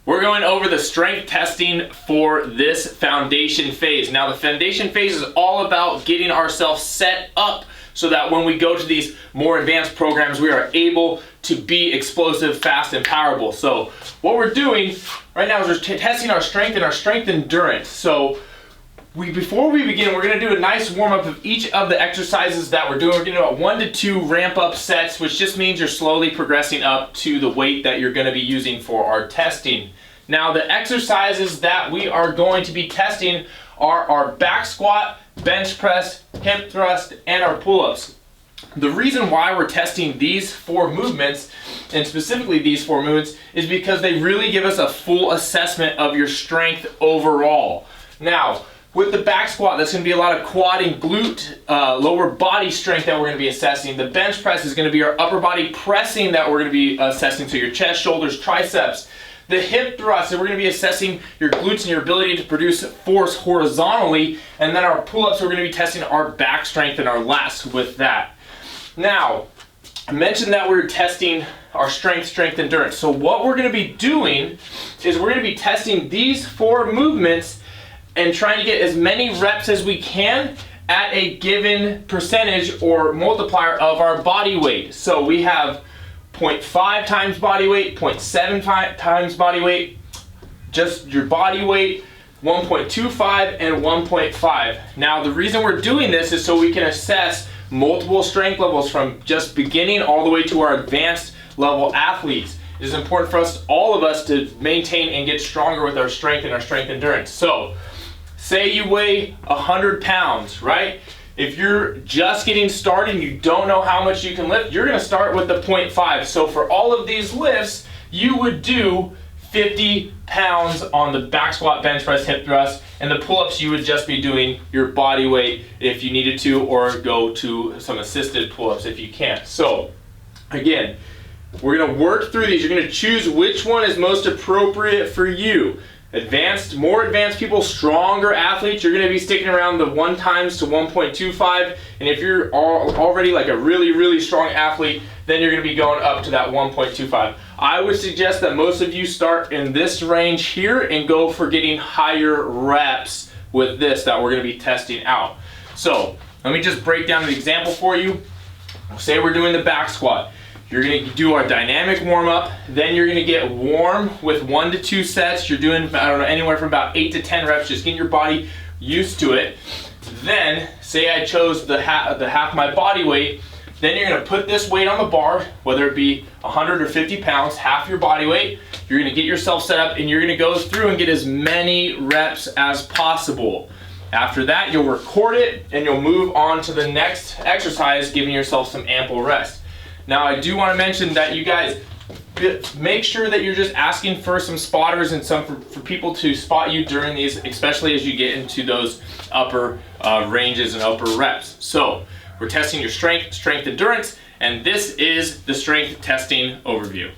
We're going over the strength testing for this foundation phase. Now the foundation phase is all about getting ourselves set up so that when we go to these more advanced programs, we are able to be explosive, fast, and powerful. So what we're doing right now is we're testing our strength and our strength endurance. So before we begin, we're going to do a nice warm-up of each of the exercises that we're doing. We're going to do about 1 to 2 ramp-up sets, which just means you're slowly progressing up to the weight that you're going to be using for our testing. Now, the exercises that we are going to be testing are our back squat, bench press, hip thrust, and our pull-ups. The reason why we're testing these 4 movements, and specifically these 4 movements, is because they really give us a full assessment of your strength overall. Now, with the back squat, that's going to be a lot of quad and glute, lower body strength that we're going to be assessing. The bench press is going to be our upper body pressing that we're going to be assessing, so your chest, shoulders, triceps. The hip thrust, so we're going to be assessing your glutes and your ability to produce force horizontally. And then our pull-ups, we're going to be testing our back strength and our lats with that. Now, I mentioned that we're testing our strength endurance. So what we're going to be doing is we're going to be testing these 4 movements and trying to get as many reps as we can at a given percentage or multiplier of our body weight. So we have 0.5 times body weight, 0.7 times body weight, just your body weight, 1.25 and 1.5. Now the reason we're doing this is so we can assess multiple strength levels from just beginning all the way to our advanced level athletes. It is important for us, all of us, to maintain and get stronger with our strength and our strength endurance. So say you weigh 100 pounds, right? If you're just getting started and you don't know how much you can lift, you're going to start with the 0.5. So for all of these lifts, you would do 50 pounds on the back squat, bench press, hip thrust, and the pull-ups you would just be doing your body weight if you needed to, or go to some assisted pull-ups if you can't. So again, we're going to work through these. You're going to choose which one is most appropriate for you. More advanced people, stronger athletes, you're going to be sticking around the 1 times to 1.25, and if you're already like a really strong athlete, then you're going to be going up to that 1.25. I would suggest that most of you start in this range here and go for getting higher reps with this that we're going to be testing out. So let me just break down the example for you. Say we're doing the back squat. You're going to do our dynamic warm-up, then you're going to get warm with 1 to 2 sets. You're doing, I don't know, anywhere from about 8 to 10 reps, just getting your body used to it. Then, say I chose the half my body weight, then you're going to put this weight on the bar, whether it be 100 or 50 pounds, half your body weight. You're going to get yourself set up and you're going to go through and get as many reps as possible. After that, you'll record it and you'll move on to the next exercise, giving yourself some ample rest. Now, I do want to mention that you guys make sure that you're just asking for some spotters and for people to spot you during these, especially as you get into those upper ranges and upper reps. So we're testing your strength endurance, and this is the strength testing overview.